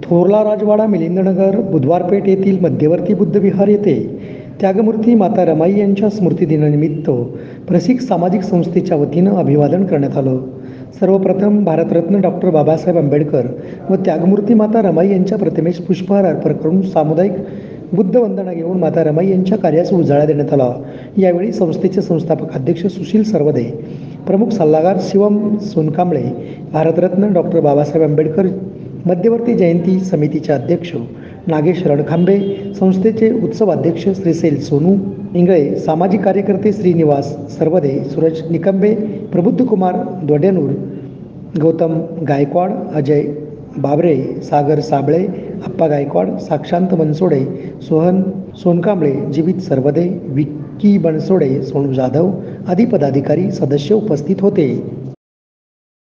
थोरला राजवाडा मिलिंदनगर बुधवारपेठ येथील मध्यवर्ती बुद्धविहार येथे त्यागमूर्ती माता रमाई यांच्या स्मृतिदिनानिमित्त प्रसिक सामाजिक संस्थेच्या वतीनं अभिवादन करण्यात आलं. सर्वप्रथम भारतरत्न डॉक्टर बाबासाहेब आंबेडकर व त्यागमूर्ती माता रमाई यांच्या प्रतिमेस पुष्पहार अर्पण करून सामुदायिक बुद्धवंदना घेऊन माता रमाई यांच्या कार्यास उजाळा देण्यात आला. यावेळी संस्थेचे संस्थापक अध्यक्ष सुशील सरवदे, प्रमुख सल्लागार शिवम सोनकांबळे, भारतरत्न डॉक्टर बाबासाहेब आंबेडकर मध्यवर्ती जयंती समितीचे अध्यक्ष नागेश रणखांबे, संस्थेचे उत्सवाध्यक्ष श्रीसेल सोनू इंगळे, सामाजिक कार्यकर्ते श्रीनिवास सरवदे, सूरज निकंबे, प्रबुद्धकुमार द्वड्यानूर, गौतम गायकवाड, अजय बाबरे, सागर साबळे, अप्पा गायकवाड, साक्षांत मनसोडे, सोहन सोनकांबळे, जीवित सरवदे, विक्की बनसोडे, सोनू जाधव आदी पदाधिकारी सदस्य उपस्थित होते.